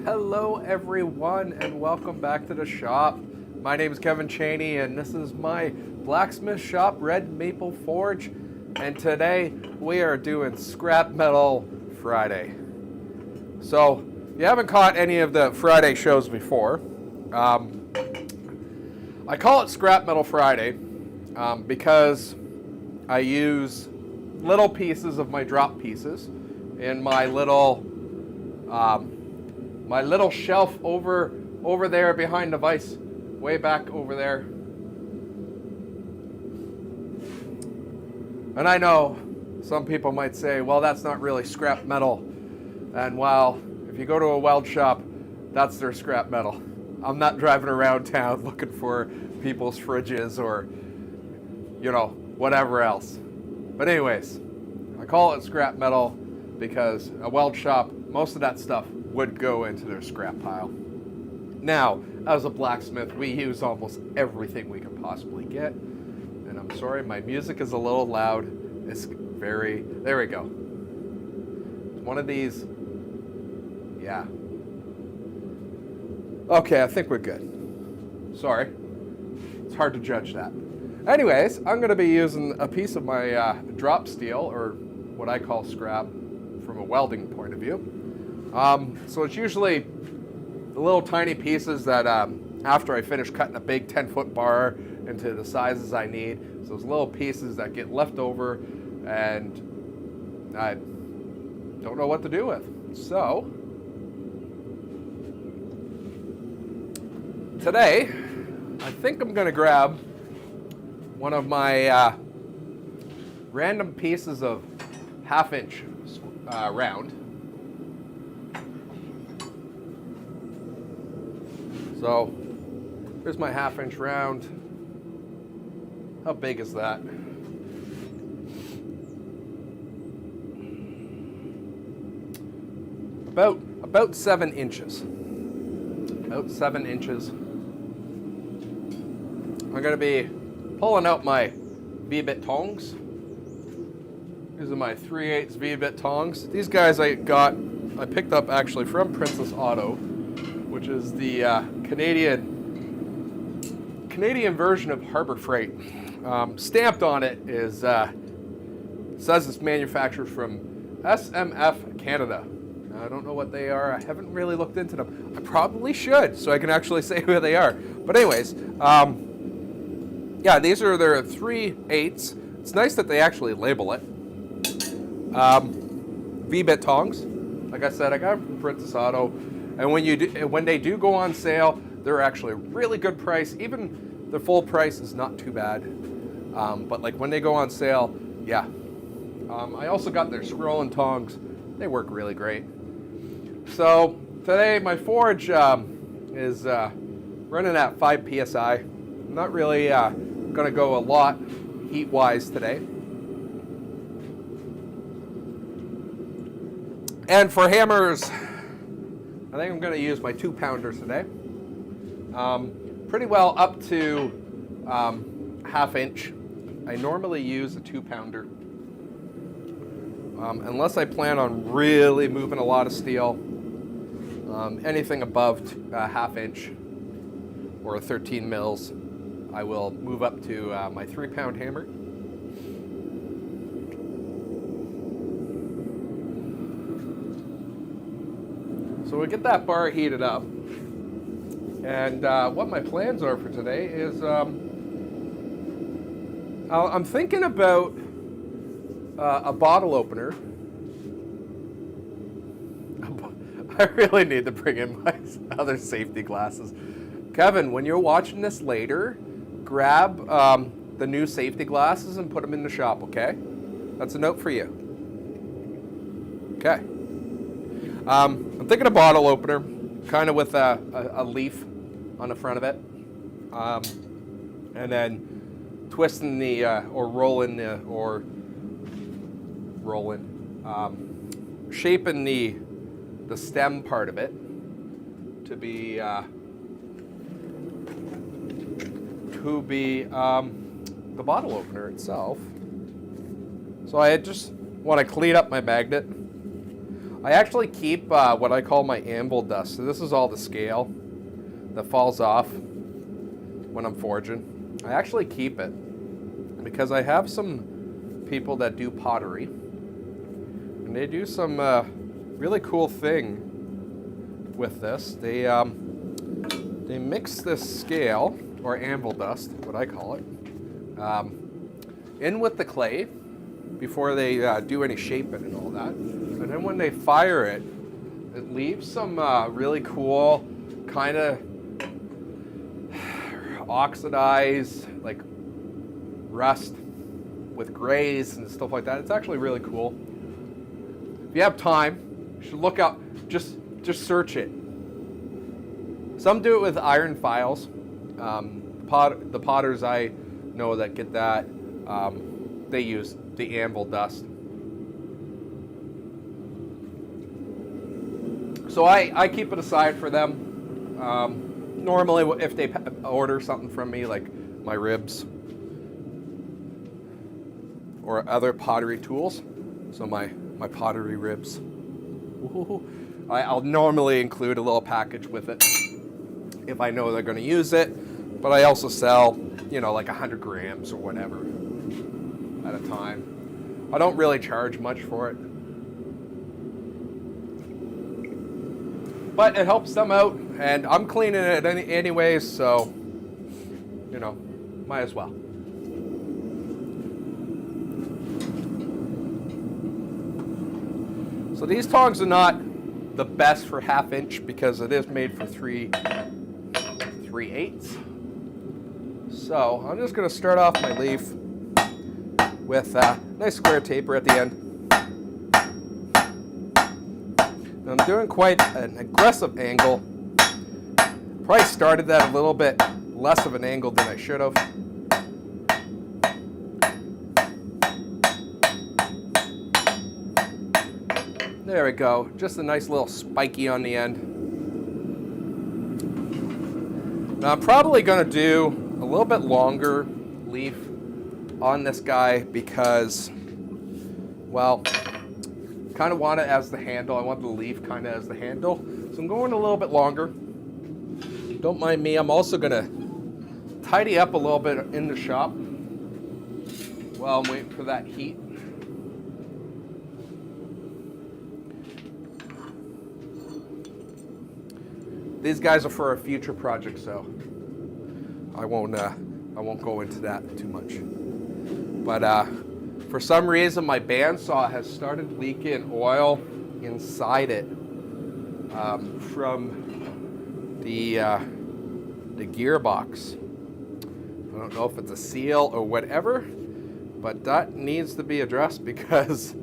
Hello everyone and welcome back to the shop. My name is Kevin Cheney and this is my blacksmith shop, Red Maple Forge, and today we are doing Scrap Metal Friday. So if you haven't caught any of the Friday shows before, I call it Scrap Metal Friday because I use little pieces of my drop pieces in my little shelf over there behind the vise, way back over there. And I know some people might say, well, that's not really scrap metal. And while if you go to a weld shop, that's their scrap metal. I'm not driving around town looking for people's fridges or, you know, whatever else. But anyways, I call it scrap metal because a weld shop, most of that stuff would go into their scrap pile. Now, as a blacksmith, we use almost everything we can possibly get. And I'm sorry, my music is a little loud. It's very, there we go. One of these, yeah. Okay, I think we're good. Sorry, it's hard to judge that. Anyways, I'm gonna be using a piece of my drop steel, or what I call scrap, from a welding point of view. So it's usually the little tiny pieces that after I finish cutting a big 10-foot bar into the sizes I need, so those little pieces that get left over and I don't know what to do with. So today, I think I'm gonna grab one of my random pieces of 1/2-inch round. So here's my 1/2-inch round. How big is that? About 7 inches. About 7 inches. I'm gonna be pulling out my V-bit tongs. These are my 3/8 V-bit tongs. These guys I picked up actually from Princess Auto, which is the Canadian version of Harbor Freight. Stamped on it is says it's manufactured from SMF Canada. I don't know what they are. I haven't really looked into them. I probably should, so I can actually say who they are. But anyways, yeah, these are their 3/8. It's nice that they actually label it. V-bit tongs. Like I said, I got them from Princess Auto. And when they do go on sale, they're actually a really good price. Even the full price is not too bad. But like when they go on sale, yeah. I also got their scrolling tongs. They work really great. So today my forge is running at 5 PSI. I'm not really gonna go a lot heat-wise today. And for hammers, I think I'm going to use my 2-pounders today. Pretty well up to 1/2-inch. I normally use a 2-pounder. Unless I plan on really moving a lot of steel. Anything above 1/2-inch or 13 mils, I will move up to my 3-pound hammer. So we get that bar heated up, and what my plans are for today is I'm thinking about a bottle opener. I really need to bring in my other safety glasses. Kevin, when you're watching this later, grab the new safety glasses and put them in the shop, okay? That's a note for you. Okay. I'm thinking a bottle opener, kind of with a leaf on the front of it, and then twisting the shaping the stem part of it to be the bottle opener itself. So I just want to clean up my magnet. I actually keep what I call my anvil dust. So this is all the scale that falls off when I'm forging. I actually keep it because I have some people that do pottery, and they do some really cool thing with this. They mix this scale, or anvil dust, what I call it, in with the clay before they do any shaping and all that. And then when they fire it, it leaves some really cool kind of oxidized, like rust with grays and stuff like that. It's actually really cool. If you have time, you should look up, just search it. Some do it with iron files. The potters I know that get that, they use the anvil dust. So I keep it aside for them. Normally, if they order something from me, like my ribs or other pottery tools, so my pottery ribs, I'll normally include a little package with it if I know they're going to use it. But I also sell, you know, like 100 grams or whatever at a time. I don't really charge much for it, but it helps them out, and I'm cleaning it anyways, so, you know, might as well. So these tongs are not the best for 1/2 inch because it is made for 3/8. So I'm just going to start off my leaf with a nice square taper at the end. And I'm doing quite an aggressive angle. Probably started that a little bit less of an angle than I should have. There we go. Just a nice little spiky on the end. Now I'm probably going to do a little bit longer leaf on this guy because, well, kind of want it as the handle. I want the leaf kind of as the handle. So I'm going a little bit longer. Don't mind me. I'm also going to tidy up a little bit in the shop while I'm waiting for that heat. These guys are for a future project, so I won't go into that too much. But for some reason, my bandsaw has started leaking oil inside it from the gearbox. I don't know if it's a seal or whatever, but that needs to be addressed because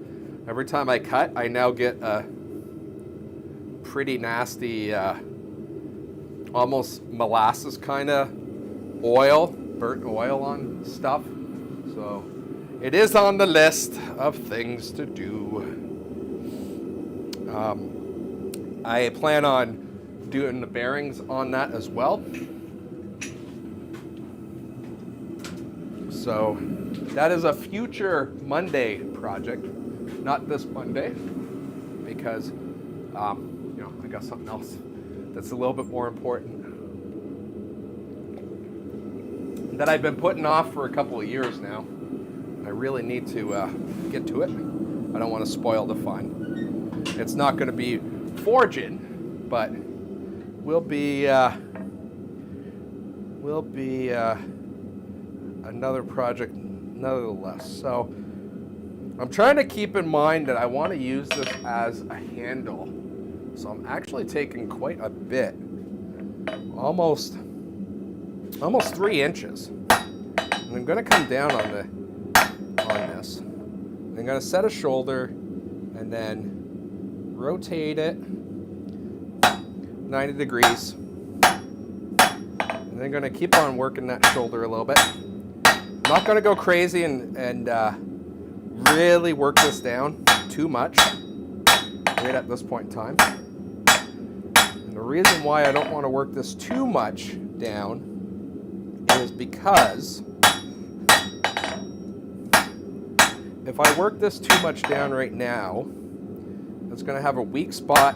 every time I cut, I now get a pretty nasty, almost molasses kind of oil, burnt oil on stuff. So it is on the list of things to do. I plan on doing the bearings on that as well. So that is a future Monday project, not this Monday, because you know, I got something else that's a little bit more important that I've been putting off for a couple of years now. I really need to get to it. I don't want to spoil the fun. It's not going to be forging, but will be another project nonetheless. So I'm trying to keep in mind that I want to use this as a handle. So I'm actually taking quite a bit, almost 3 inches. And I'm going to come down on this. I'm going to set a shoulder and then rotate it 90 degrees. And then going to keep on working that shoulder a little bit. I'm not going to go crazy and really work this down too much right at this point in time. And the reason why I don't want to work this too much down is because if I work this too much down right now, It's going to have a weak spot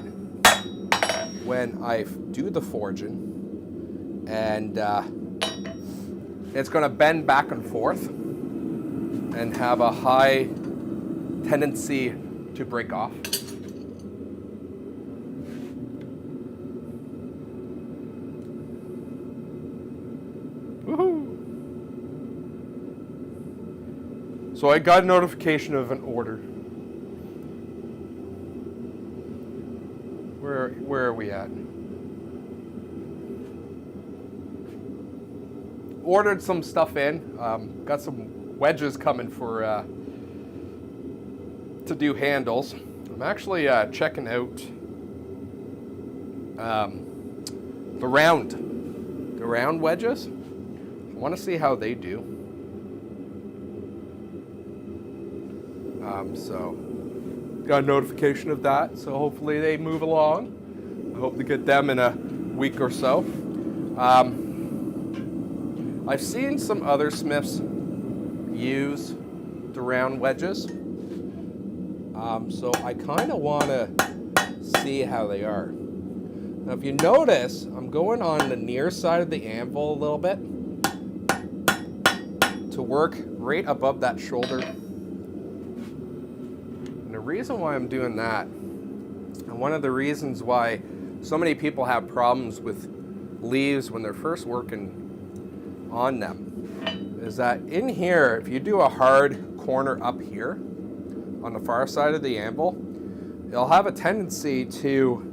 when I do the forging, and it's going to bend back and forth and have a high tendency to break off. Woohoo! So I got a notification of an order. Where are we at? Ordered some stuff in. Got some wedges coming for to do handles. I'm actually checking out the round wedges. I want to see how they do. So got a notification of that, so hopefully they move along. I hope to get them in a week or so. I've seen some other smiths use the round wedges, so I kind of want to see how they are. Now if you notice, I'm going on the near side of the anvil a little bit to work right above that shoulder. And the reason why I'm doing that, and one of the reasons why so many people have problems with leaves when they're first working on them, is that in here, if you do a hard corner up here on the far side of the anvil, it'll have a tendency to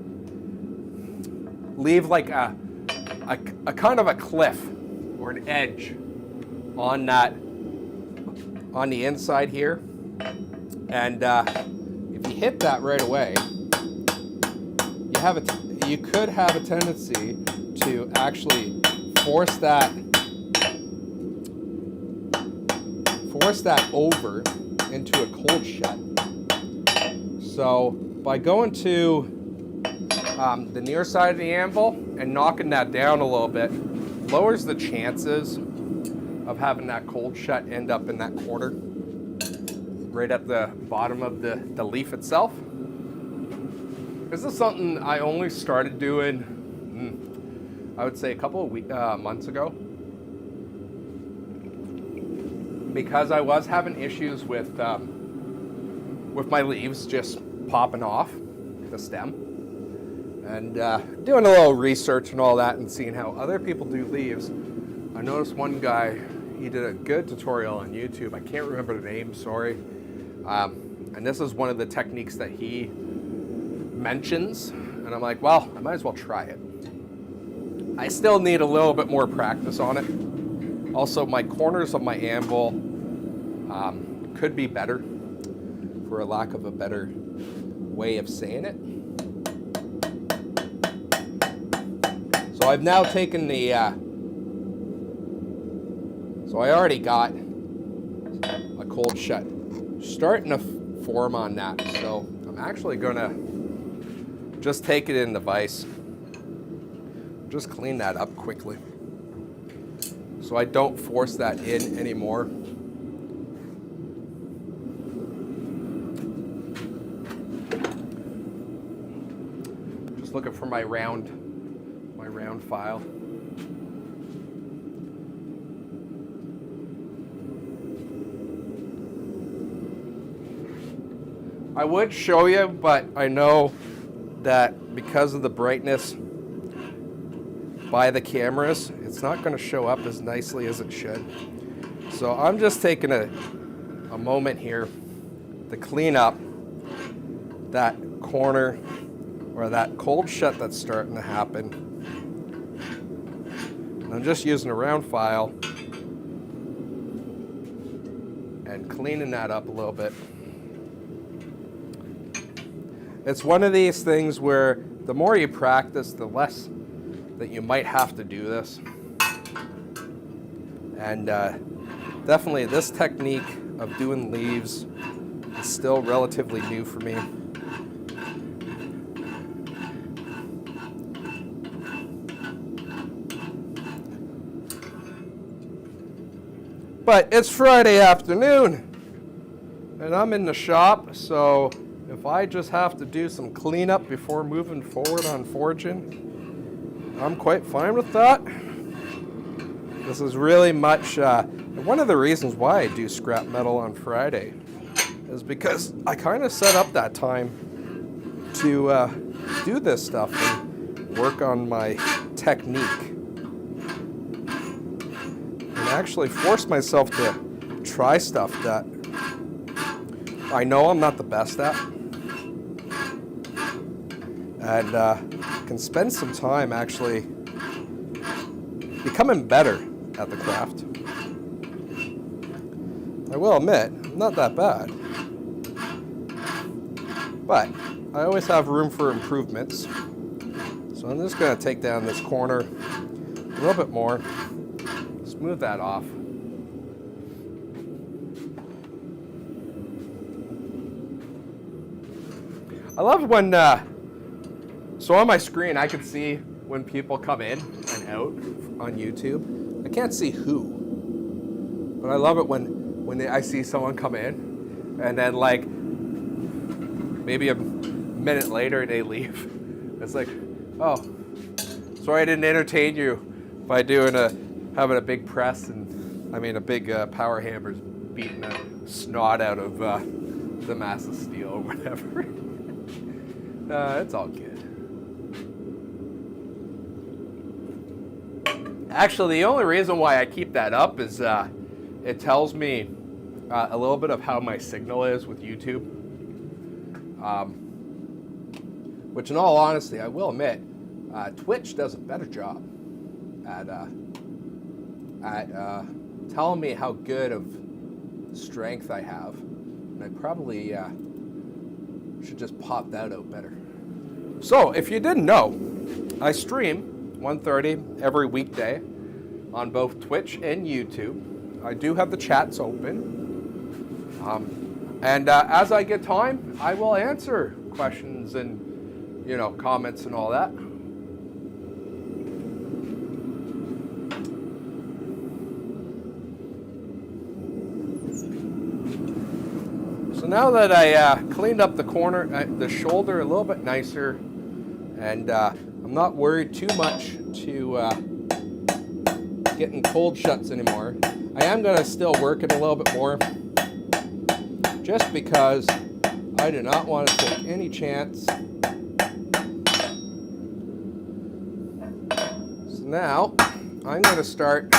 leave like a kind of a cliff or an edge on the inside here. And if you hit that right away, you could have a tendency to actually force that over into a cold shut. So by going to the near side of the anvil and knocking that down a little bit, lowers the chances of having that cold shut end up in that corner right at the bottom of the leaf itself. This is something I only started doing, I would say a couple of months ago, because I was having issues with my leaves just popping off the stem, and doing a little research and all that and seeing how other people do leaves. I noticed one guy, he did a good tutorial on YouTube. I can't remember the name, sorry. And this is one of the techniques that he mentions, and I'm like, well, I might as well try it. I still need a little bit more practice on it. Also, my corners of my anvil could be better, for a lack of a better way of saying it. So I've now taken the, so I already got a cold shut starting to form on that. So I'm actually gonna just take it in the vise, just clean that up quickly so I don't force that in anymore. Just looking for my round file. I would show you, but I know that because of the brightness by the cameras, it's not going to show up as nicely as it should. So I'm just taking a moment here to clean up that corner or that cold shut that's starting to happen. And I'm just using a round file and cleaning that up a little bit. It's one of these things where the more you practice, the less that you might have to do this. And definitely this technique of doing leaves is still relatively new for me. But it's Friday afternoon and I'm in the shop, so if I just have to do some cleanup before moving forward on forging, I'm quite fine with that. This is really much, one of the reasons why I do scrap metal on Friday is because I kind of set up that time to do this stuff and work on my technique. And actually force myself to try stuff that I know I'm not the best at. And can spend some time actually becoming better at the craft. I will admit, I'm not that bad. But I always have room for improvements. So I'm just going to take down this corner a little bit more, smooth that off. I love when, so on my screen I can see when people come in and out on YouTube. I can't see who, but I love it when I see someone come in and then like maybe a minute later they leave. It's like, oh, sorry I didn't entertain you by having a big press and a big power hammer's beating the snot out of the mass of steel or whatever. It's all good. Actually, the only reason why I keep that up is it tells me a little bit of how my signal is with YouTube. Which in all honesty, I will admit, Twitch does a better job at telling me how good of strength I have. And I probably should just pop that out better. So, if you didn't know, I stream 1:30 every weekday on both Twitch and YouTube. I do have the chats open. And as I get time, I will answer questions and, comments and all that. So now that I cleaned up the corner, the shoulder a little bit nicer, and I'm not worried too much to getting cold shuts anymore. I am going to still work it a little bit more, just because I do not want to take any chance. So now I'm going to start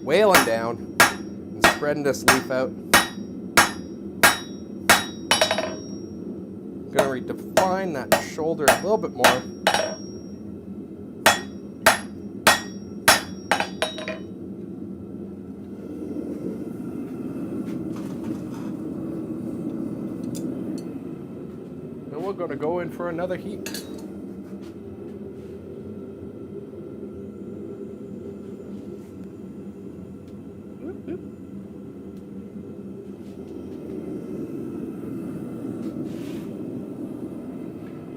whaling down and spreading this leaf out. I'm going to redefine that shoulder a little bit more. Then we're going to go in for another heat.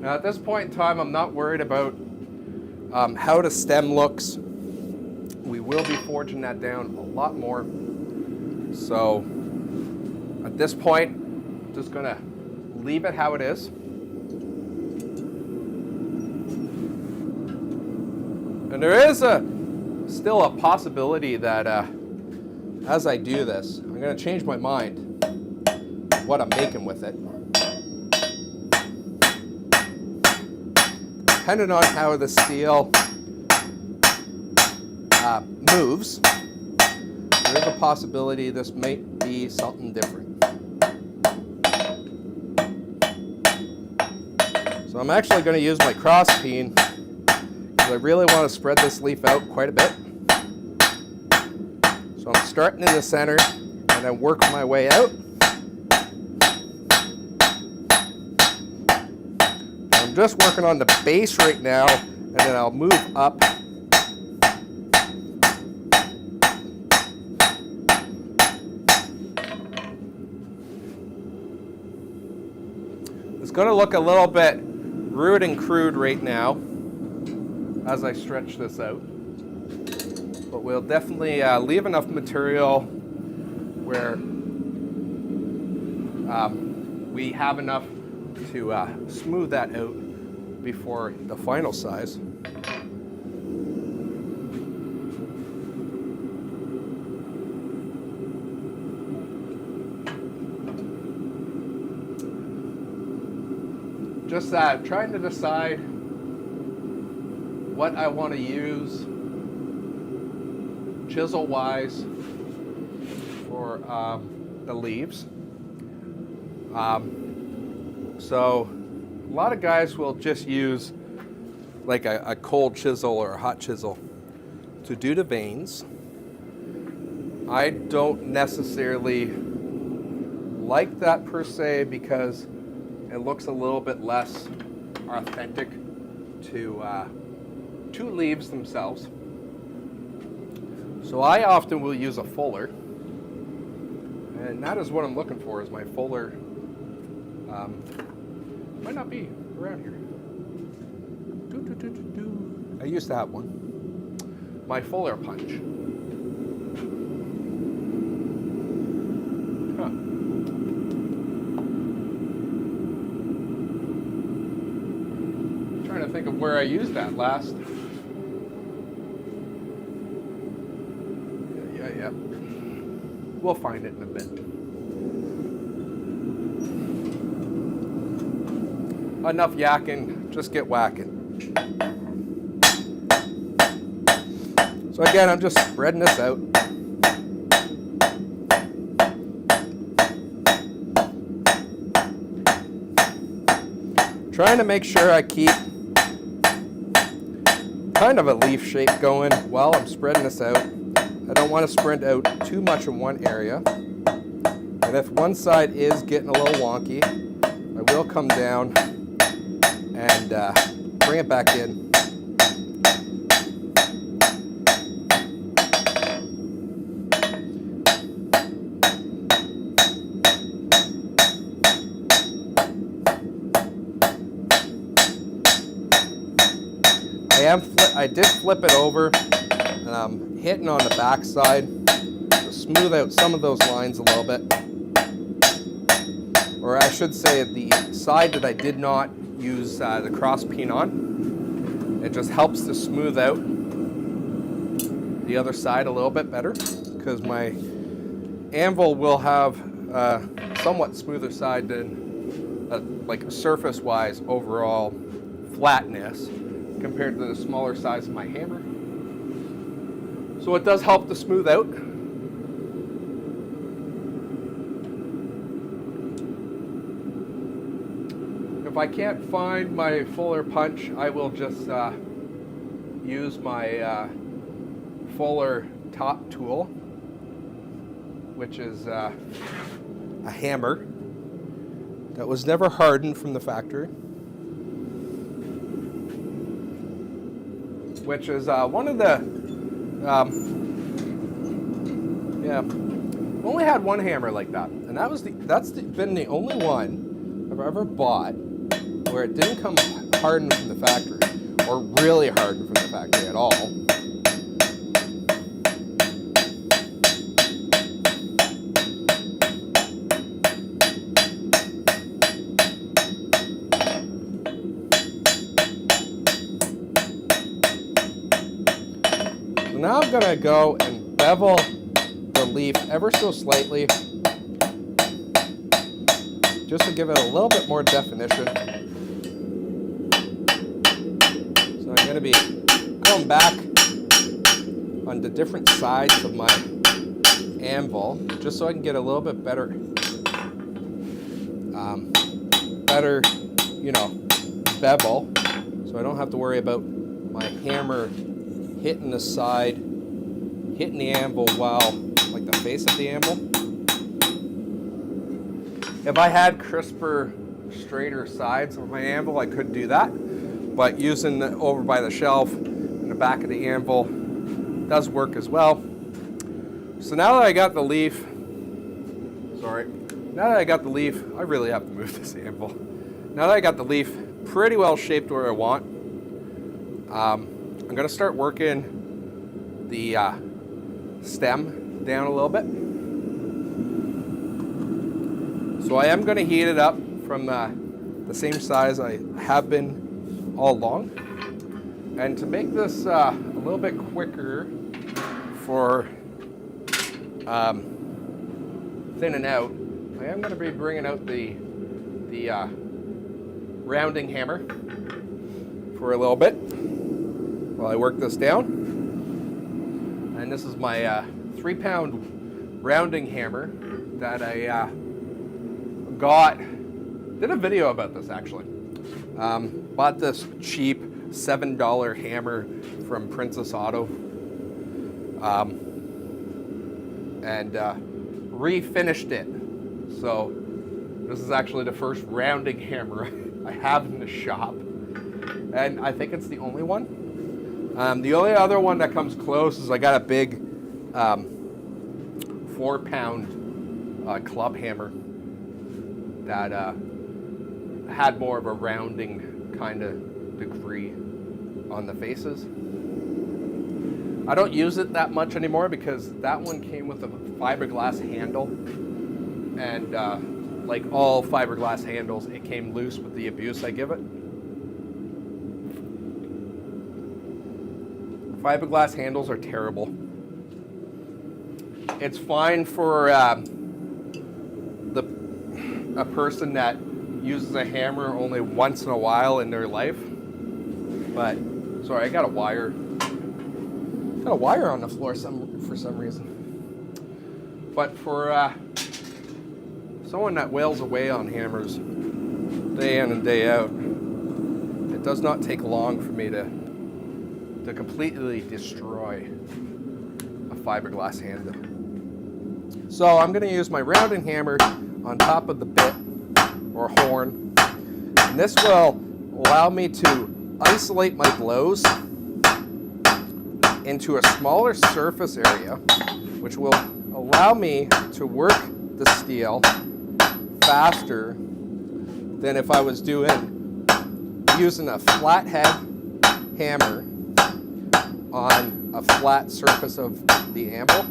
Now at this point in time, I'm not worried about how the stem looks. We will be forging that down a lot more. So at this point, I'm just gonna leave it how it is. And there is still a possibility that as I do this, I'm gonna change my mind what I'm making with it. Depending on how the steel moves, there is a possibility this might be something different. So I'm actually going to use my cross peen because I really want to spread this leaf out quite a bit. So I'm starting in the center and then work my way out. I'm just working on the base right now, and then I'll move up. It's going to look a little bit rude and crude right now as I stretch this out, but we'll definitely leave enough material where we have enough to smooth that out before the final size. Just trying to decide what I want to use chisel wise for the leaves. So a lot of guys will just use like a cold chisel or a hot chisel to do the veins. I don't necessarily like that per se because it looks a little bit less authentic to leaves themselves. So I often will use a fuller, and that is what I'm looking for, is my fuller. Might not be around here. I used to have one. My fuller punch. Huh. Trying to think of where I used that last. Yeah. We'll find it in a bit. Enough yakking, just get whacking. So again, I'm just spreading this out. Trying to make sure I keep kind of a leaf shape going while I'm spreading this out. I don't want to spread out too much in one area. And if one side is getting a little wonky, I will come down and bring it back in. I did flip it over, and I'm hitting on the back side to smooth out some of those lines a little bit. Or I should say the side that I did not use the cross peen on. It just helps to smooth out the other side a little bit better, because my anvil will have a somewhat smoother side than like surface-wise overall flatness compared to the smaller size of my hammer. So it does help to smooth out. If I can't find my fuller punch, I will just use my fuller top tool, which is a hammer that was never hardened from the factory, which is one of the, only had one hammer like that, and that's been the only one I've ever bought where it didn't come hardened from the factory, or really hardened from the factory at all. So now I'm gonna go and bevel the leaf ever so slightly, just to give it a little bit more definition. So I'm going to be going back on the different sides of my anvil, just so I can get a little bit better, bevel, so I don't have to worry about my hammer hitting the side, hitting the anvil while, like the face of the anvil. If I had crisper, straighter sides of my anvil, I could do that. But using over by the shelf in the back of the anvil does work as well. So now that I got the leaf, I really have to move this anvil. Now that I got the leaf pretty well shaped where I want, I'm gonna start working the stem down a little bit. So I am going to heat it up from the same size I have been all along. And to make this a little bit quicker for thinning out, I am going to be bringing out the rounding hammer for a little bit while I work this down. And this is my 3-pound rounding hammer that I did a video about this actually. Bought this cheap $7 hammer from Princess Auto and refinished it. So this is actually the first rounding hammer I have in the shop, and I think it's the only one. The only other one that comes close is I got a big 4-pound club hammer that had more of a rounding kind of degree on the faces. I don't use it that much anymore because that one came with a fiberglass handle, and like all fiberglass handles, it came loose with the abuse I give it. Fiberglass handles are terrible. It's fine for a person that uses a hammer only once in a while in their life. But sorry, I got a wire on the floor for some reason. But for someone that wails away on hammers day in and day out, it does not take long for me to completely destroy a fiberglass handle. So I'm going to use my rounding hammer on top of the bit or horn, and this will allow me to isolate my blows into a smaller surface area, which will allow me to work the steel faster than if I was using a flathead hammer on a flat surface of the anvil.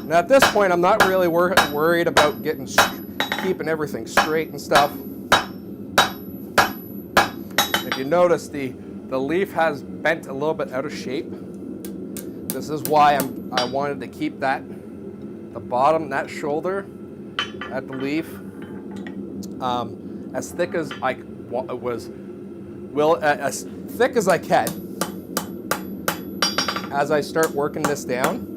Now at this point, I'm not really worried about keeping everything straight and stuff. If you notice, the leaf has bent a little bit out of shape. This is why I wanted to keep the bottom, that shoulder at the leaf, as thick as as thick as I can as I start working this down.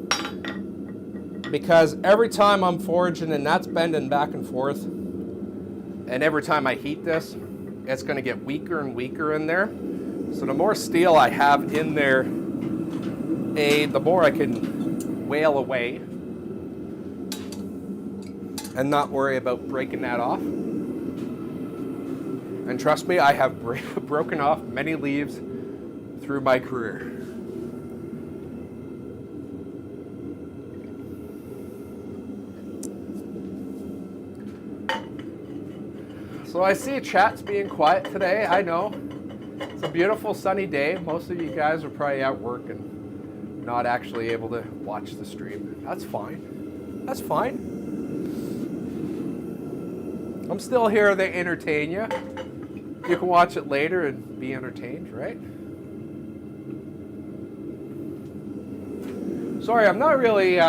Because every time I'm forging and that's bending back and forth, and every time I heat this, it's going to get weaker and weaker in there. So the more steel I have in there, the more I can whale away and not worry about breaking that off. And trust me, I have broken off many leaves through my career. So I see chat's being quiet today. I know. It's a beautiful sunny day. Most of you guys are probably out working, not actually able to watch the stream. That's fine. That's fine. I'm still here to entertain you. You can watch it later and be entertained, right? Sorry, I'm not really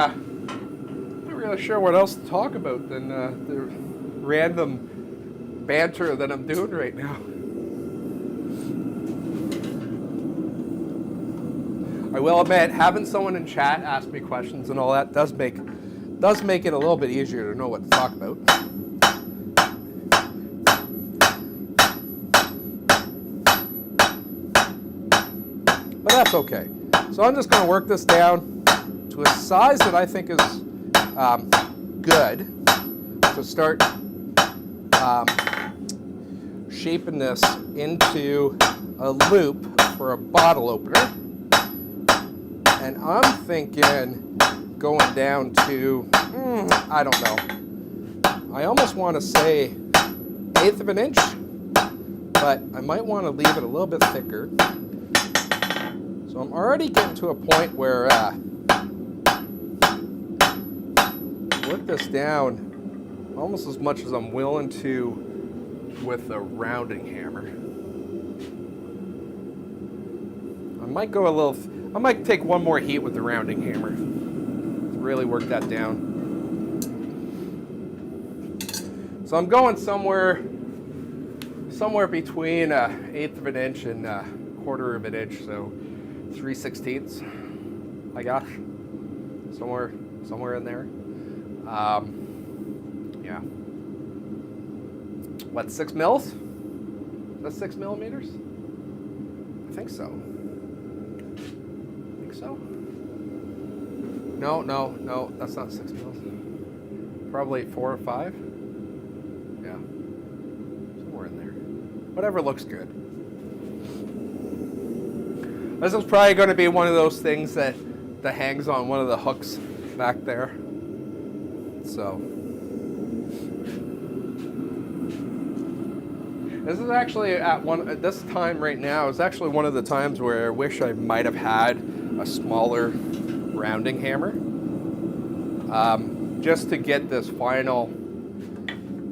sure what else to talk about than the random banter that I'm doing right now. I will admit, having someone in chat ask me questions and all that does make it a little bit easier to know what to talk about. But that's okay. So I'm just going to work this down to a size that I think is good to start shaping this into a loop for a bottle opener. And I'm thinking going down to, I don't know. I almost want to say 1/8 of an inch, but I might want to leave it a little bit thicker. So I'm already getting to a point where work this down almost as much as I'm willing to with a rounding hammer. I might take one more heat with the rounding hammer to really work that down. So I'm going somewhere between 1/8 of an inch and 1/4 of an inch, so 3/16, I guess, somewhere in there. Yeah. What, 6 mils? Is that 6 millimeters? I think so. No, that's not 6 mils. Probably 4 or 5. Yeah, somewhere in there. Whatever looks good. This is probably going to be one of those things that hangs on one of the hooks back there. So this is actually at this time right now is actually one of the times where I wish I might have had a smaller rounding hammer, just to get this final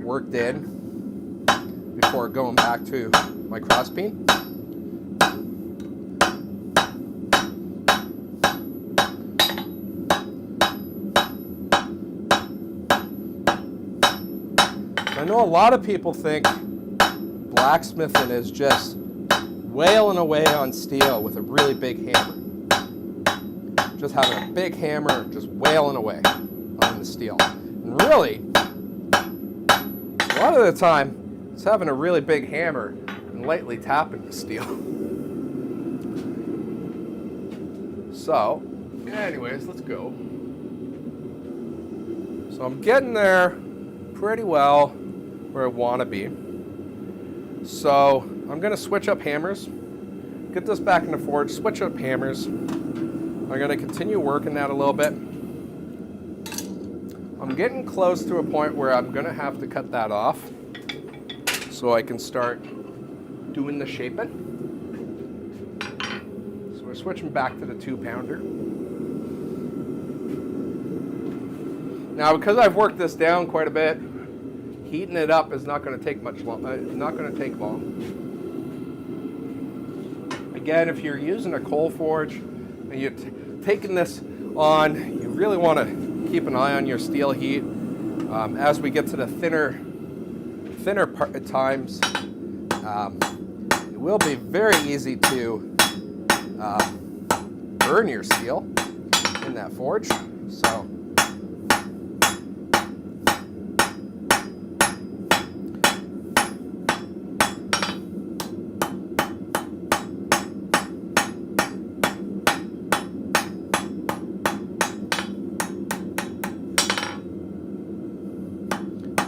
worked in before going back to my crossbeam. I know a lot of people think blacksmithing is just wailing away on steel with a really big hammer. Just having a big hammer, just wailing away on the steel. And really, a lot of the time, it's having a really big hammer and lightly tapping the steel. So, anyways, let's go. So I'm getting there pretty well where I want to be. So I'm going to switch up hammers, get this back in the forge, switch up hammers. I'm going to continue working that a little bit. I'm getting close to a point where I'm going to have to cut that off so I can start doing the shaping. So we're switching back to the 2-pounder. Now, because I've worked this down quite a bit, heating it up is not going to take long. Again, if you're using a coal forge and you're taking this on, you really want to keep an eye on your steel heat. As we get to the thinner times, it will be very easy to burn your steel in that forge. So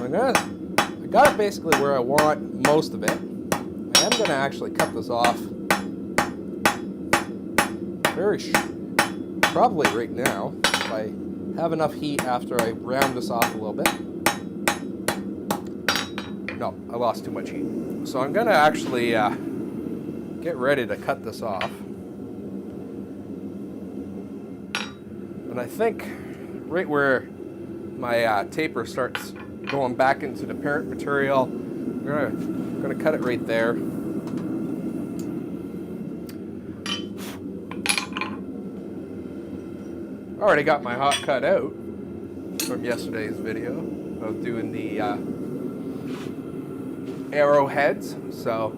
I got it basically where I want most of it. I am going to actually cut this off probably right now, if I have enough heat after I round this off a little bit. No, I lost too much heat. So I'm going to actually get ready to cut this off. And I think right where my taper starts going back into the parent material, I'm gonna cut it right there. Already got my hot cut out from yesterday's video of doing the arrowheads, so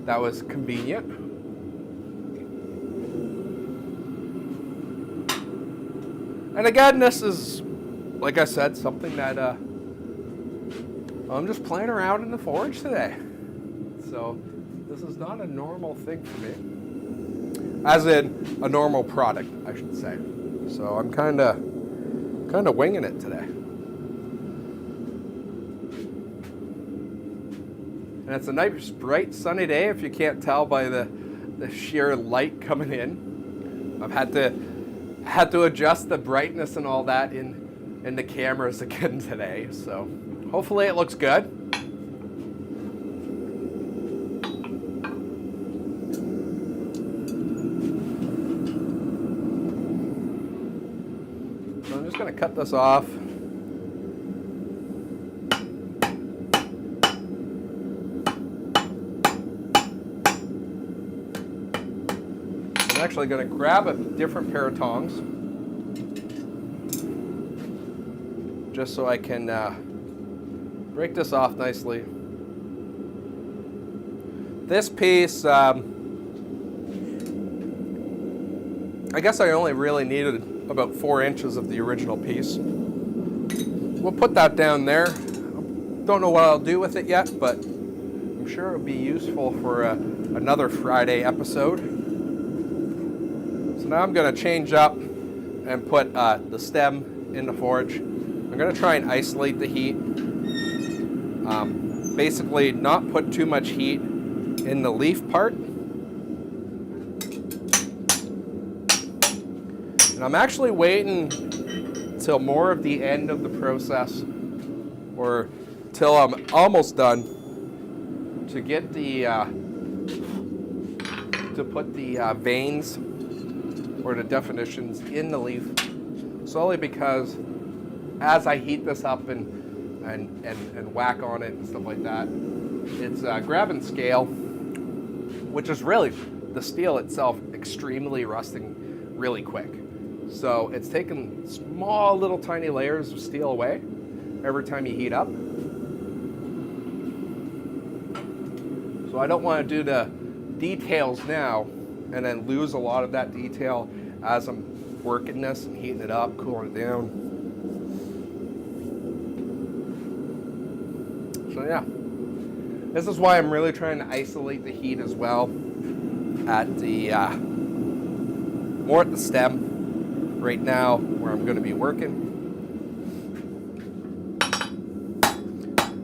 that was convenient. And again, this is, like I said, something that I'm just playing around in the forge today. So this is not a normal thing for me. As in a normal product, I should say. So I'm kind of winging it today. And it's a nice, bright, sunny day, if you can't tell by the sheer light coming in. I've had to adjust the brightness and all that in the cameras again today, so hopefully it looks good. So I'm just going to cut this off. I'm actually going to grab a different pair of tongs just so I can break this off nicely. This piece, I guess I only really needed about 4 inches of the original piece. We'll put that down there. Don't know what I'll do with it yet, but I'm sure it'll be useful for another Friday episode. So now I'm going to change up and put the stem in the forge. I'm going to try and isolate the heat. Basically not put too much heat in the leaf part. And I'm actually waiting till more of the end of the process, or till I'm almost done, to get the to put the veins or the definitions in the leaf, solely because as I heat this up and whack on it and stuff like that, it's grabbing scale, which is really the steel itself extremely rusting really quick. So it's taking small little tiny layers of steel away every time you heat up. So I don't want to do the details now and then lose a lot of that detail as I'm working this and heating it up, cooling it down. So yeah, this is why I'm really trying to isolate the heat as well at the more at the stem right now where I'm going to be working.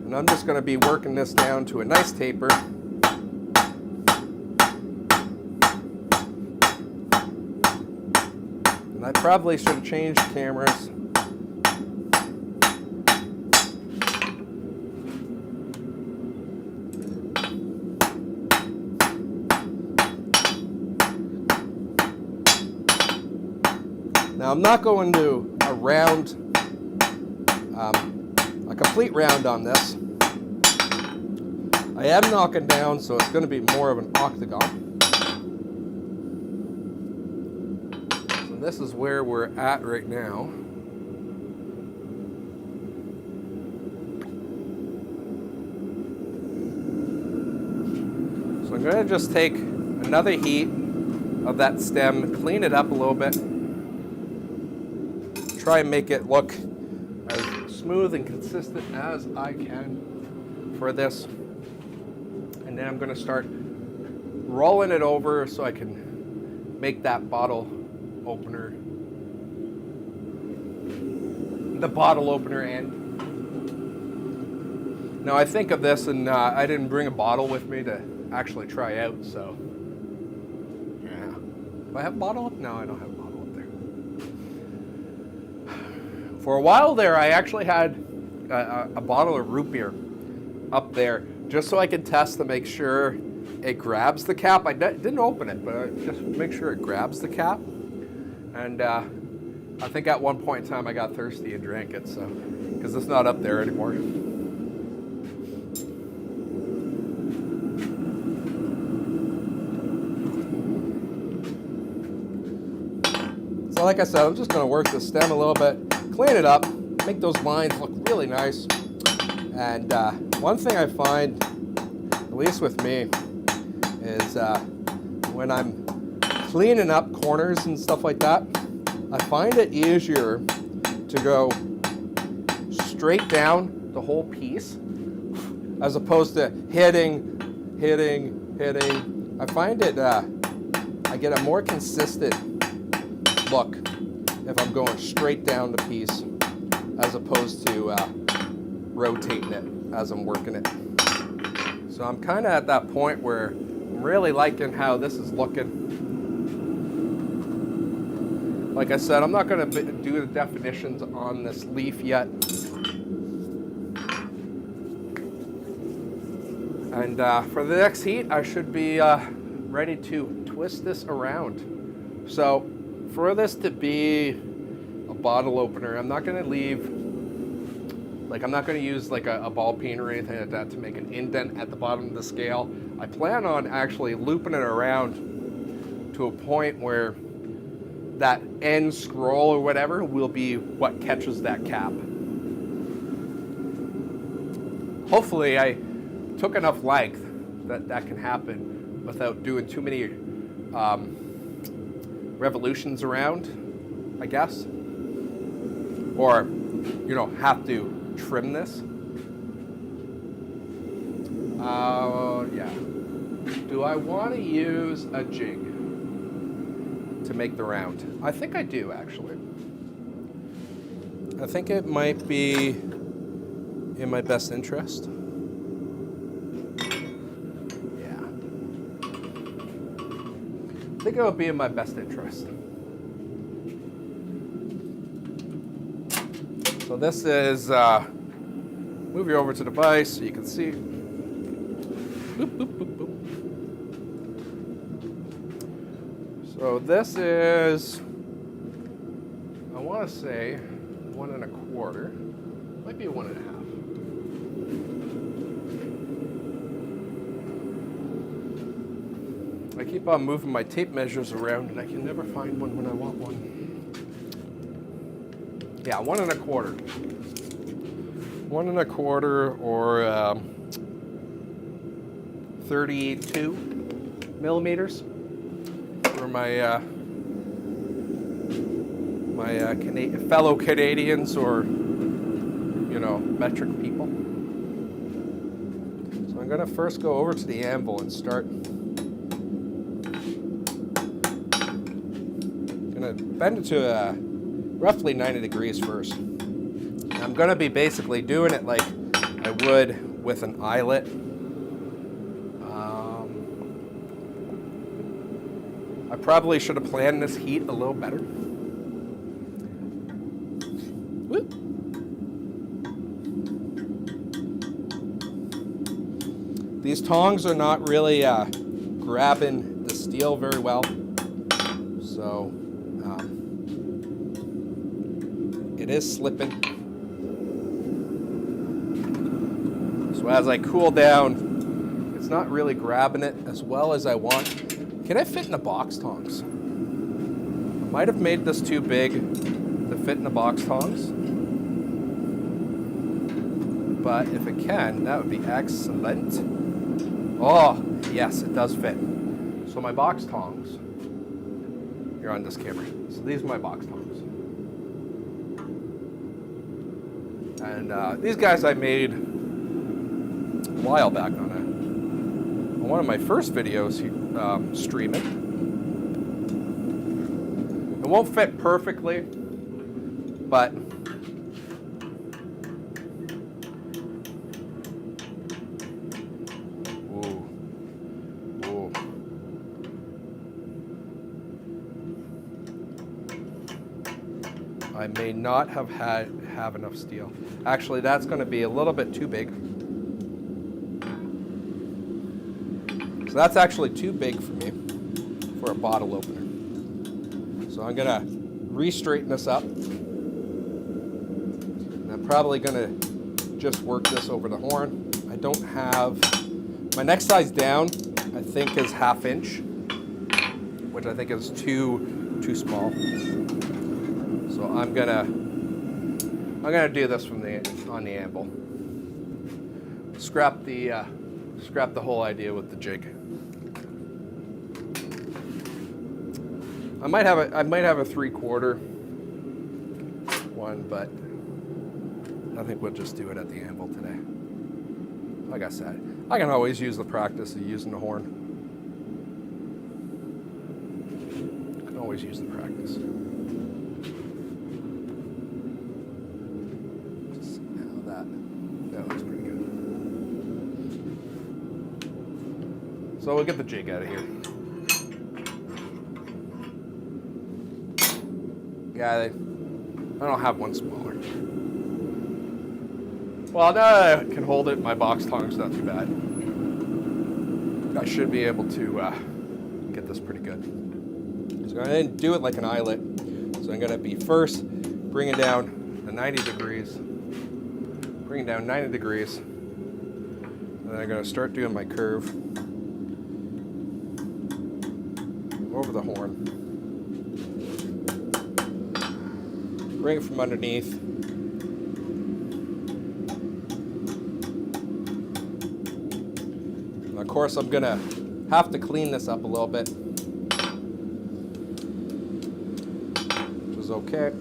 And I'm just going to be working this down to a nice taper. And I probably should have changed cameras. Now I'm not going to a round, a complete round on this. I am knocking down, so it's going to be more of an octagon. So this is where we're at right now. So I'm going to just take another heat of that stem, clean it up a little bit. Try and make it look as smooth and consistent as I can for this. And then I'm going to start rolling it over so I can make that bottle opener, the bottle opener end. Now I think of this, and I didn't bring a bottle with me to actually try out, so yeah. Do I have a bottle? No, I don't have a bottle. For a while there, I actually had a bottle of root beer up there just so I could test to make sure it grabs the cap. I didn't open it, but I just make sure it grabs the cap. And I think at one point in time I got thirsty and drank it, so because it's not up there anymore. So like I said, I'm just going to work the stem a little bit. Clean it up, make those lines look really nice. And one thing I find, at least with me, is when I'm cleaning up corners and stuff like that, I find it easier to go straight down the whole piece as opposed to hitting. I find it, I get a more consistent look if I'm going straight down the piece as opposed to rotating it as I'm working it. So I'm kind of at that point where I'm really liking how this is looking. Like I said, I'm not going to do the definitions on this leaf yet. And for the next heat, I should be ready to twist this around. So for this to be a bottle opener. I'm not going to leave, like I'm not going to use like a ball peen or anything like that to make an indent at the bottom of the scale. I plan on actually looping it around to a point where that end scroll or whatever will be what catches that cap. Hopefully I took enough length that that can happen without doing too many revolutions around, I guess. Or, you know, have to trim this. Yeah. Do I want to use a jig to make the round? I think I do, actually. I think it might be in my best interest. Yeah. I think it would be in my best interest. So this is, move you over to the device so you can see. Boop, boop, boop, boop. So this is, I want to say 1 1/4. Might be 1 1/2. I keep on moving my tape measures around and I can never find one when I want one. Yeah, 1 1/4. 1 1/4 or 32 millimeters for my fellow Canadians or, you know, metric people. So I'm going to first go over to the anvil and start. I'm going to bend it to roughly 90 degrees first. I'm going to be basically doing it like I would with an eyelet. I probably should have planned this heat a little better. Whoop. These tongs are not really grabbing the steel very well, so it is slipping. So as I cool down, it's not really grabbing it as well as I want. Can I fit in the box tongs? I might have made this too big to fit in the box tongs. But if it can, that would be excellent. Oh, yes, it does fit. So my box tongs, you're on this camera. So these are my box tongs. And these guys I made a while back on one of my first videos streaming. It won't fit perfectly, but ooh. I may not have enough steel. Actually, that's going to be a little bit too big. So that's actually too big for me for a bottle opener. So I'm gonna re-straighten this up. And I'm probably gonna just work this over the horn. I don't have, my next size down, I think is 1/2 inch, which I think is too small. So I'm gonna do this on the anvil. Scrap the whole idea with the jig. I might have a 3/4 one, but I think we'll just do it at the anvil today. Like I said, I can always use the practice of using the horn. I can always use the practice. That looks pretty good. So we'll get the jig out of here. Yeah, I don't have one smaller. Well, now that I can hold it, my box tong's not too bad. I should be able to get this pretty good. So I didn't do it like an eyelet. So I'm gonna be first bring it down to 90 degrees. Bring it down 90 degrees. And then I'm going to start doing my curve over the horn. Bring it from underneath. And of course, I'm going to have to clean this up a little bit, which is okay.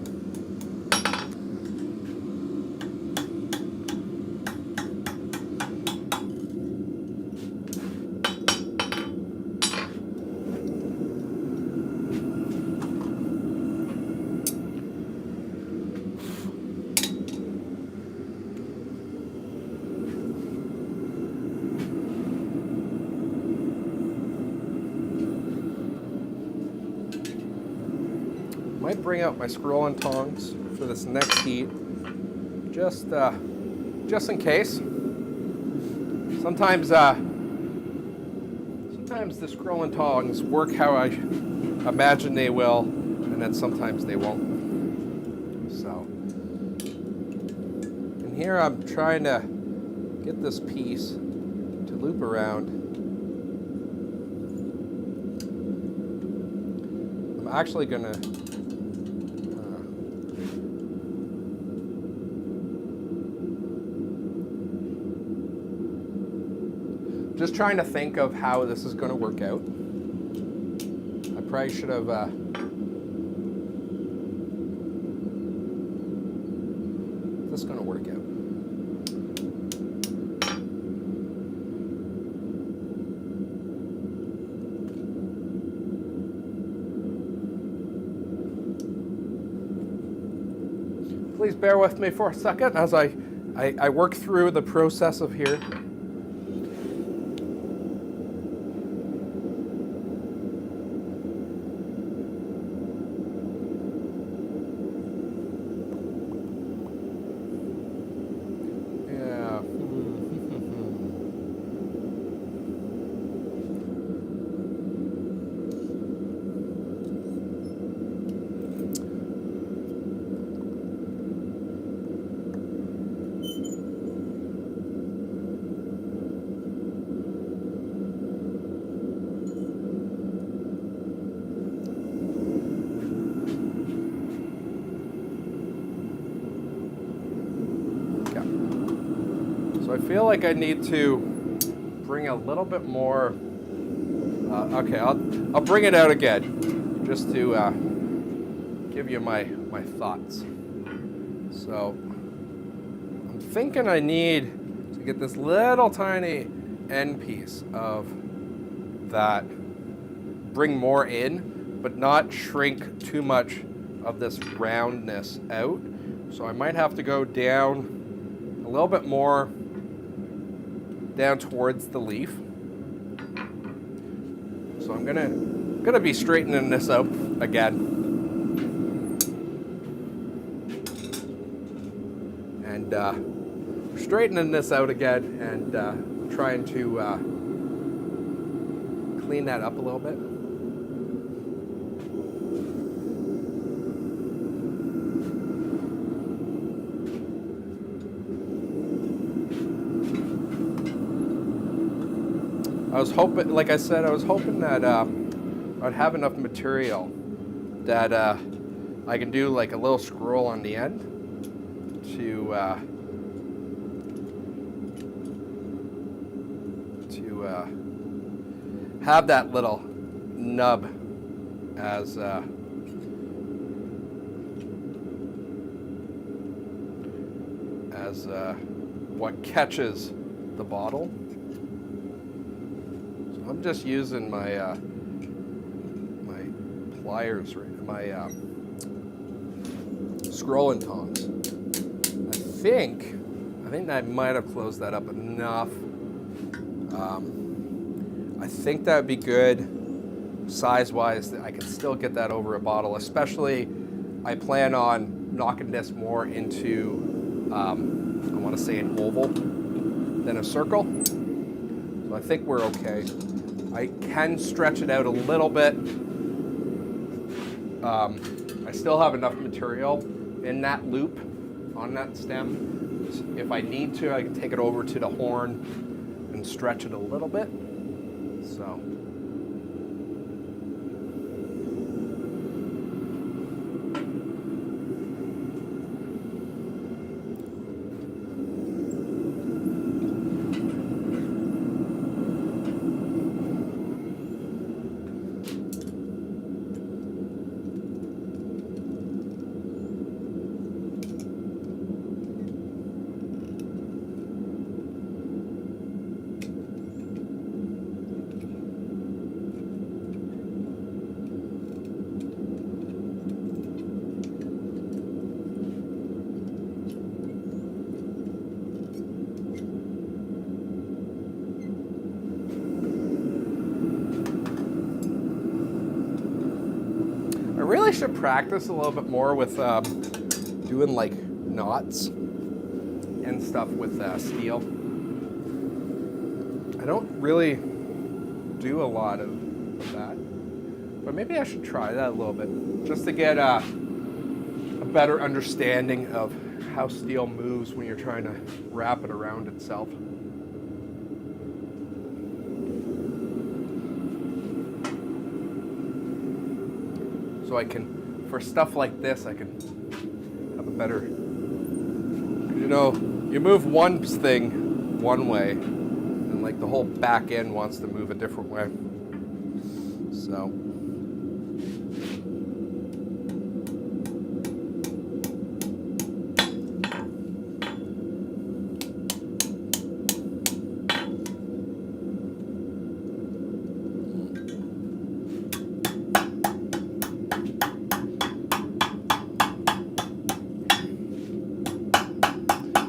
Might bring out my scrolling tongs for this next heat, just in case. Sometimes the scrolling tongs work how I imagine they will, and then sometimes they won't. So, and here I'm trying to get this piece to loop around. I'm actually gonna just trying to think of how this is going to work out. I probably should have this is going to work out. Please bear with me for a second as I work through the process of here. So I feel like I need to bring a little bit more. Okay, I'll bring it out again, just to give you my thoughts. So I'm thinking I need to get this little tiny end piece of that, bring more in, but not shrink too much of this roundness out. So I might have to go down a little bit more down towards the leaf. So I'm gonna be straightening this out again, and straightening this out again, and trying to clean that up a little bit. I was hoping, like I said, I was hoping that I'd have enough material that I can do like a little scroll on the end to have that little nub as what catches the bottle. I'm just using my my pliers, my scrolling tongs. I think I might have closed that up enough. I think that would be good size-wise. I can still get that over a bottle, especially I plan on knocking this more into, I want to say an oval than a circle. So I think we're okay. I can stretch it out a little bit. I still have enough material in that loop on that stem. If I need to, I can take it over to the horn and stretch it a little bit. So. I really should practice a little bit more with doing like knots and stuff with steel. I don't really do a lot of that, but maybe I should try that a little bit just to get a better understanding of how steel moves when you're trying to wrap it around itself. So I can, for stuff like this, I can have a better, you know, you move one thing one way, and like the whole back end wants to move a different way. So.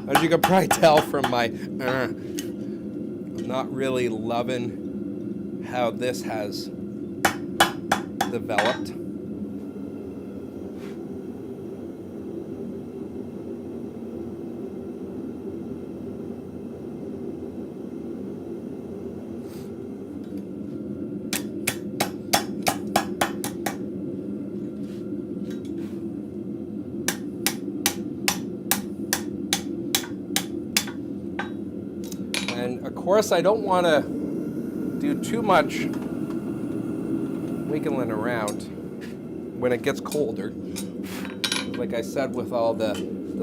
As you can probably tell from my, I'm not really loving how this has developed. And of course, I don't want to do too much wiggling around when it gets colder. Like I said, with all the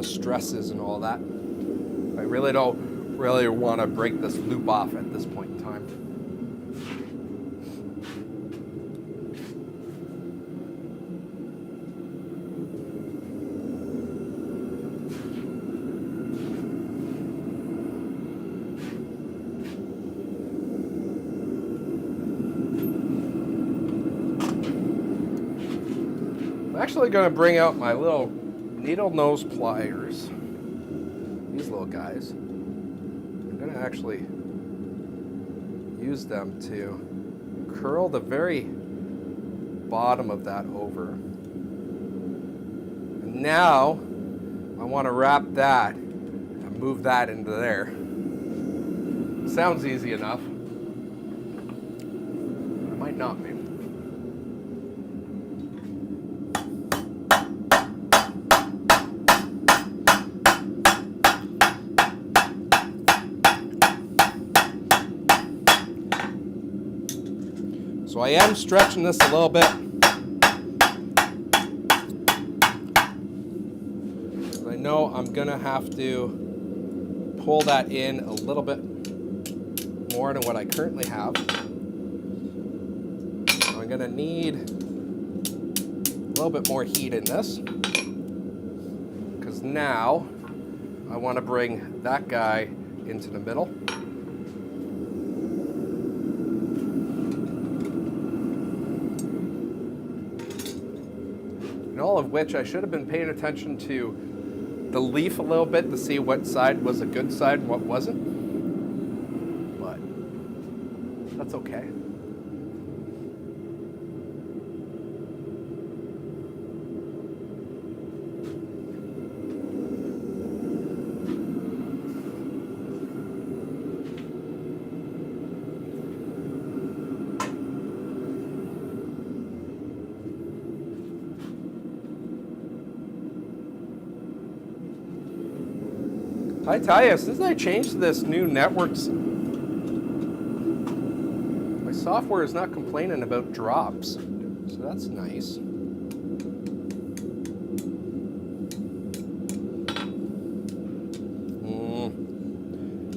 stresses and all that, I really don't want to break this loop off at this point in time. I'm actually going to bring out my little needle nose pliers. These little guys. I'm going to actually use them to curl the very bottom of that over. And now I want to wrap that and move that into there. Sounds easy enough. It might not be. So I am stretching this a little bit. I know I'm gonna have to pull that in a little bit more than what I currently have. So I'm gonna need a little bit more heat in this, because now I want to bring that guy into the middle. All of which I should have been paying attention to the leaf a little bit to see what side was a good side and what wasn't. But that's okay. I tell you, since I changed this new networks, my software is not complaining about drops. So that's nice.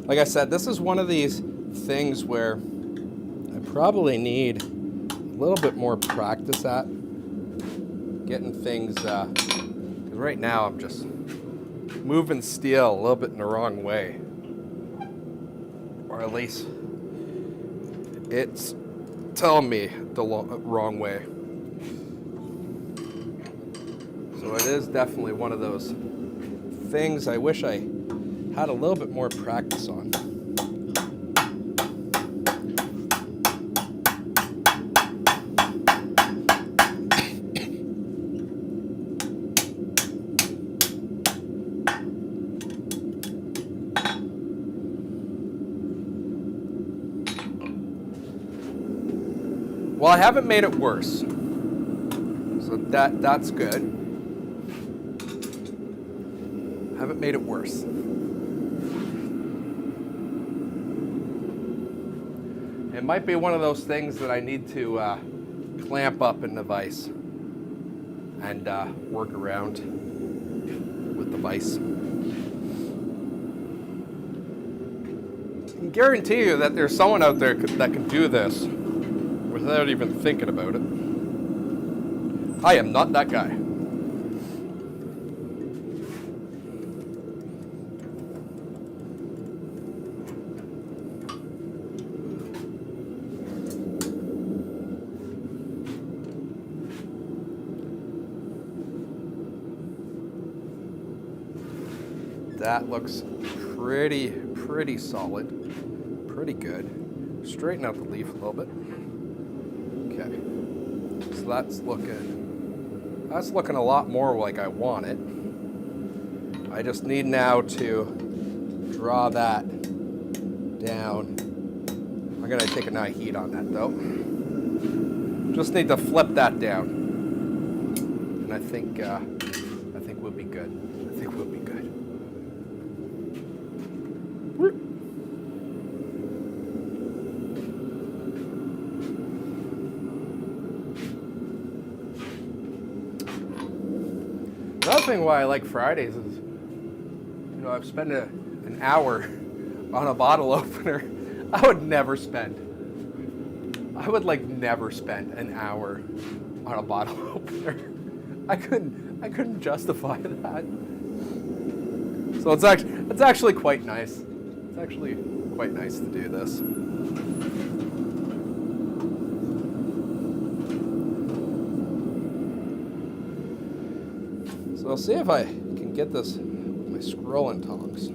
Like I said, this is one of these things where I probably need a little bit more practice at getting things, because right now I'm just moving steel a little bit in the wrong way. Or at least it's telling me the wrong way. So it is definitely one of those things I wish I had a little bit more practice on. Well, I haven't made it worse, so that's good. I haven't made it worse. It might be one of those things that I need to clamp up in the vise and work around with the vise. I can guarantee you that there's someone out there that can do this without even thinking about it. I am not that guy. That looks pretty solid, pretty good. Straighten out the leaf a little bit. Okay, so that's looking a lot more like I want it. I just need now to draw that down. I'm gonna take an eye heat on that though. Just need to flip that down, and I think we'll be good. I think we'll be good. Another thing why I like Fridays is, I've spent an hour on a bottle opener. I would never spend an hour on a bottle opener. I couldn't justify that. So it's actually quite nice. It's actually quite nice to do this. So I'll see if I can get this with my scrolling tongs.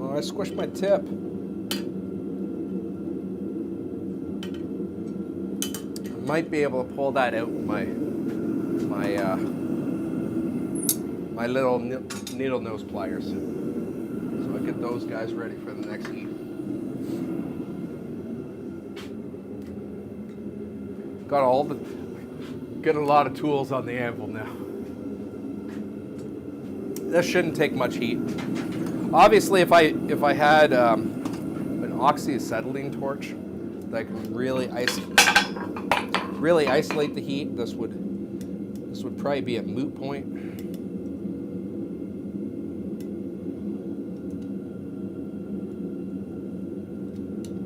Oh, I squished my tip. Might be able to pull that out with my little needle nose pliers. So I get those guys ready for the next heat. Get a lot of tools on the anvil now. This shouldn't take much heat. Obviously, if I had an oxyacetylene torch that could really isolate the heat, this would probably be a moot point.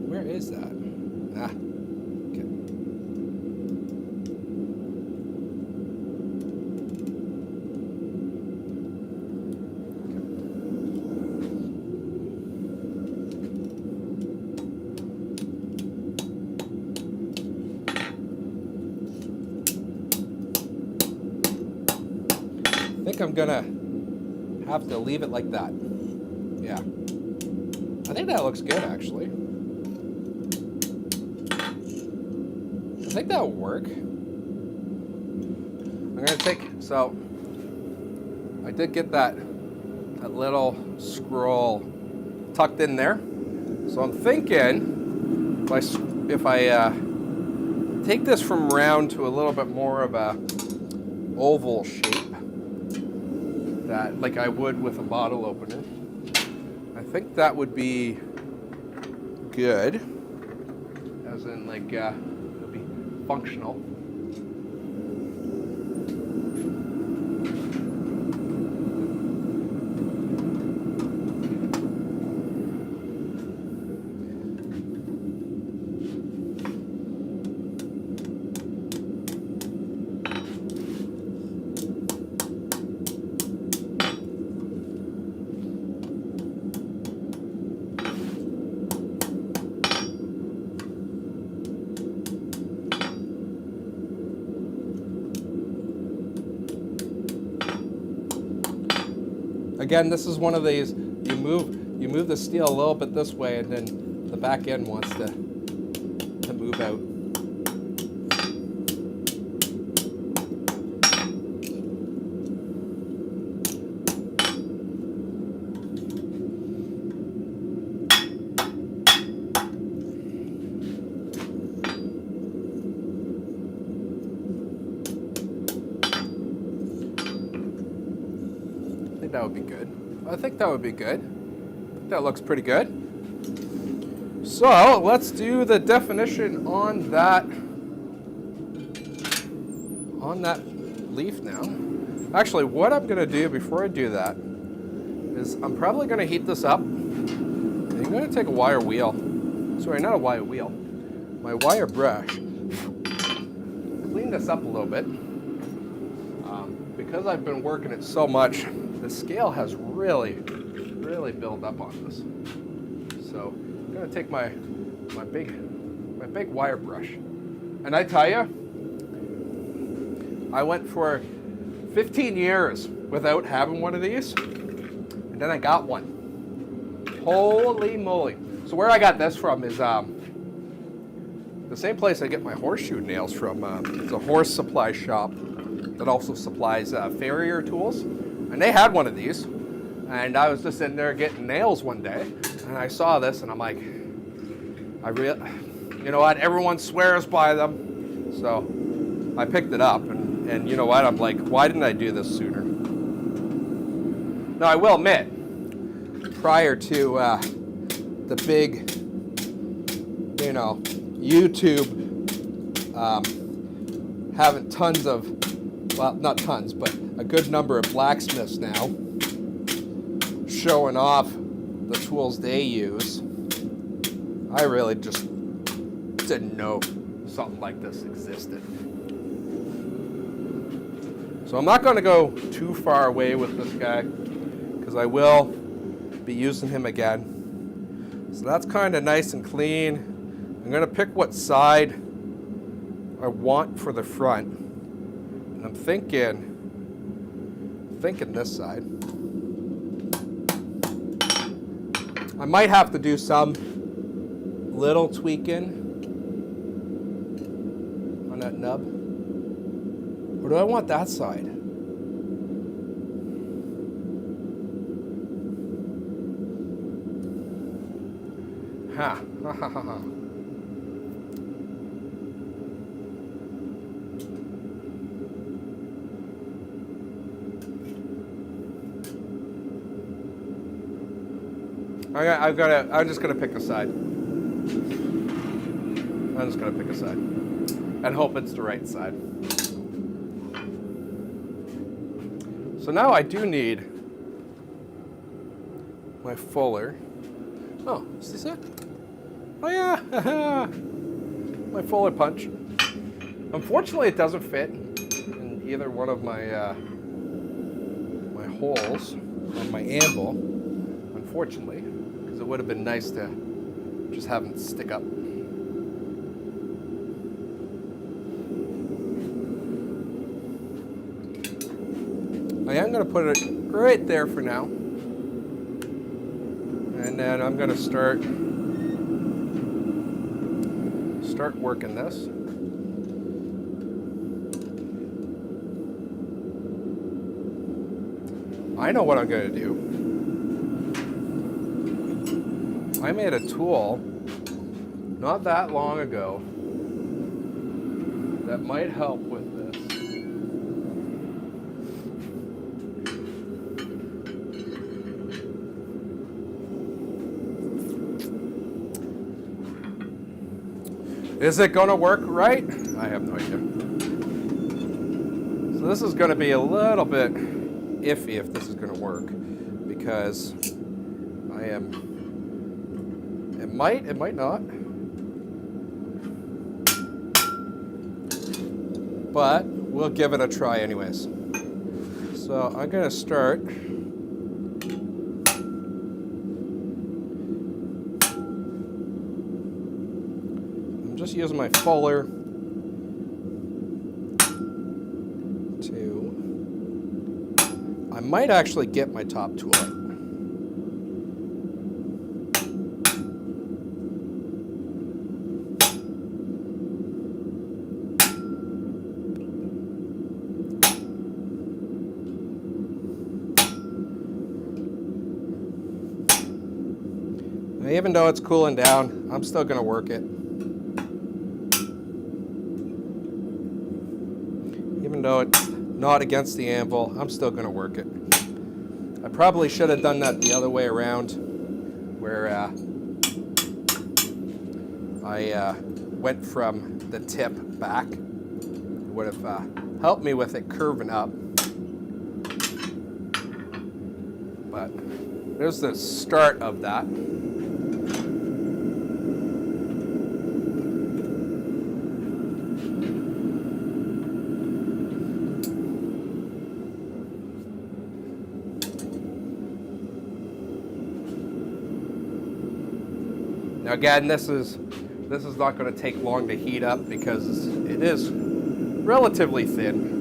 Where is that? Okay. I think I'm gonna have to leave it like that. Yeah. I think that looks good, actually. I think that'll work. I'm so I did get that little scroll tucked in there. So I'm thinking if I take this from round to a little bit more of a oval shape, that like I would with a bottle opener, I think that would be good, as in like it'll be functional. Again, this is one of these, you move the steel a little bit this way, and then the back end wants to move out. That would be good. I think that would be good. That looks pretty good. So let's do the definition on that leaf now. Actually, what I'm gonna do before I do that is I'm probably gonna heat this up. And I'm gonna take a wire wheel. Sorry, not a wire wheel. My wire brush. Clean this up a little bit. Because I've been working it so much, the scale has really built up on this. So I'm gonna take my big wire brush, and I tell you, I went for 15 years without having one of these, and then I got one. Holy moly! So where I got this from is the same place I get my horseshoe nails from. It's a horse supply shop that also supplies farrier tools. And they had one of these, and I was just in there getting nails one day, and I saw this, and I'm like, you know what, everyone swears by them, so I picked it up, and you know what, I'm like, why didn't I do this sooner? Now, I will admit, prior to the big, you know, YouTube having tons of, well, not tons, but a good number of blacksmiths now showing off the tools they use, I really just didn't know something like this existed. So I'm not going to go too far away with this guy, because I will be using him again. So that's kind of nice and clean. I'm going to pick what side I want for the front. And I'm thinking this side. I might have to do some little tweaking on that nub. Or do I want that side? Ha ha ha ha. I'm just gonna pick a side. I'm just gonna pick a side and hope it's the right side. So now I do need my fuller. Oh, is this it? Oh yeah, my fuller punch. Unfortunately, it doesn't fit in either one of my my holes on my anvil. Unfortunately, because it would have been nice to just have them stick up. I am going to put it right there for now. And then I'm going to start working this. I know what I'm going to do. I made a tool not that long ago that might help with this. Is it going to work right? I have no idea. So this is going to be a little bit iffy if this is going to work, because I am... It might not. But we'll give it a try anyways. So I'm going to start. I'm just using my fuller to... I might actually get my top tool out. Even though it's cooling down, I'm still going to work it. Even though it's not against the anvil, I'm still going to work it. I probably should have done that the other way around, where I went from the tip back. It would have helped me with it curving up. But there's the start of that. Now again, this is not going to take long to heat up because it is relatively thin.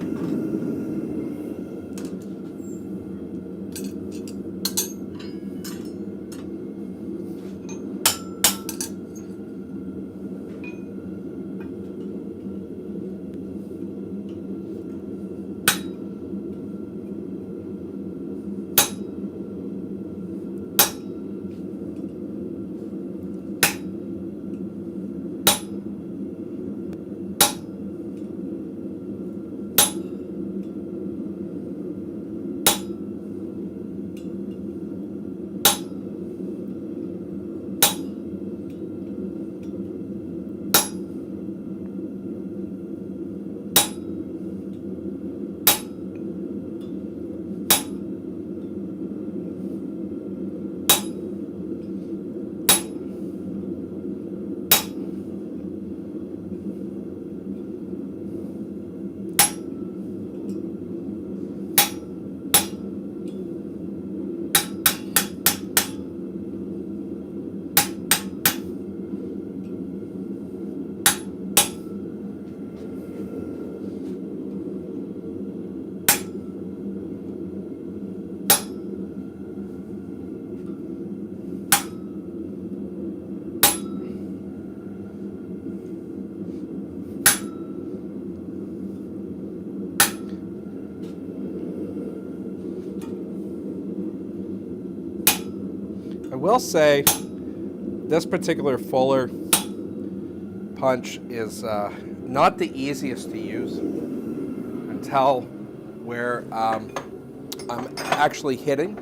I will say this particular fuller punch is not the easiest to use until where I'm actually hitting.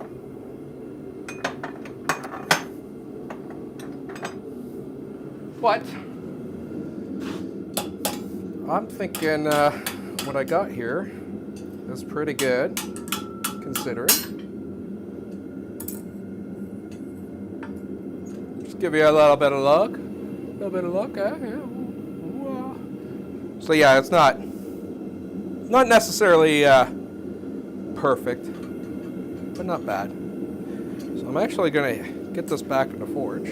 But I'm thinking what I got here is pretty good, considering. Just give you a little bit of luck. Yeah. So yeah, it's not necessarily perfect, but not bad. So I'm actually going to get this back in the forge,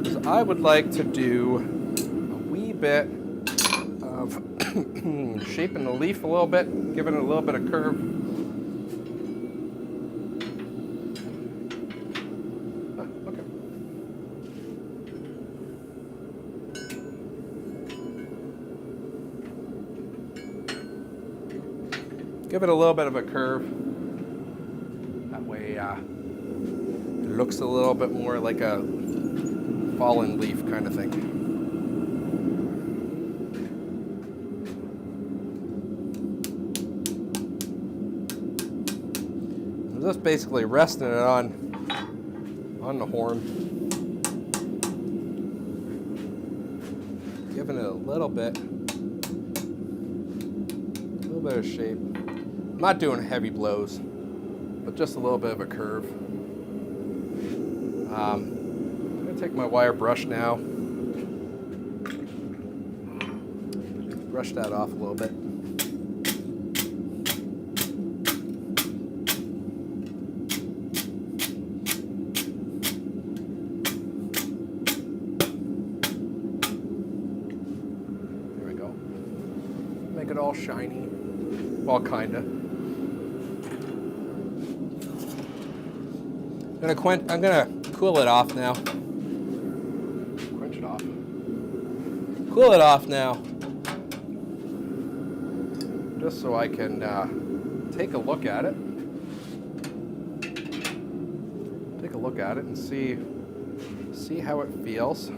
because I would like to do a wee bit of shaping the leaf a little bit, giving it a little bit of curve. Okay. Give it a little bit of a curve. it looks a little bit more like a fallen leaf kind of thing. I'm just basically resting it on the horn, giving it a little bit of shape. I'm not doing heavy blows, but just a little bit of a curve. I'm going to take my wire brush now, brush that off a little bit. There we go. Make it all shiny. Well, kinda. I'm gonna cool it off now. Quench it off. Cool it off now. Just so I can take a look at it. Take a look at it and see how it feels.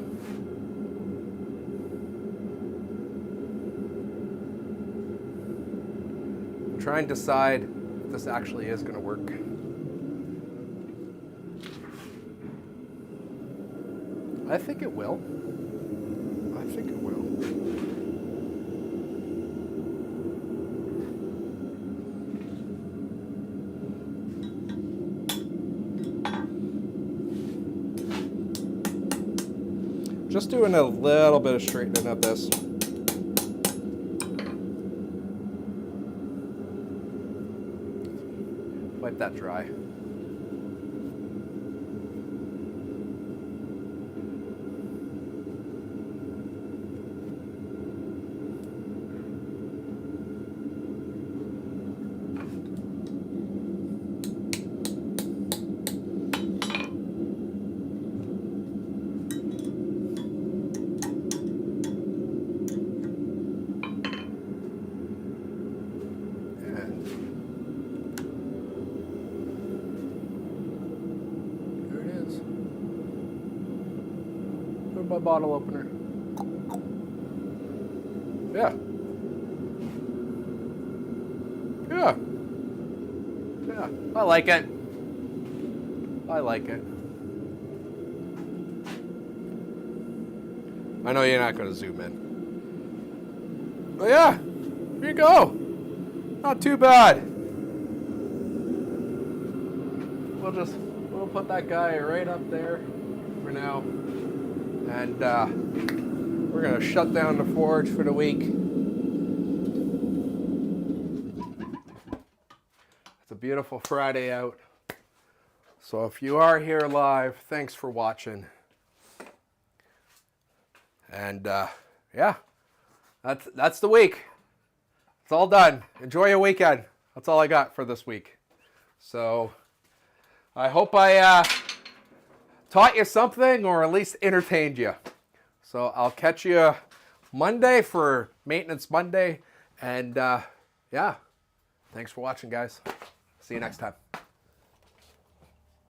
Try and decide if this actually is going to work. I think it will. I think it will. Just doing a little bit of straightening of this. Wipe that dry. My bottle opener. Yeah. Yeah. Yeah. I like it. I like it. I know you're not going to zoom in. But yeah, here you go. Not too bad. We'll put that guy right up there for now. And we're going to shut down the forge for the week. It's a beautiful Friday out. So if you are here live, thanks for watching. And yeah, that's the week. It's all done. Enjoy your weekend. That's all I got for this week. So I hope I taught you something, or at least entertained you. So I'll catch you Monday for Maintenance Monday. And yeah, thanks for watching, guys. See you next time.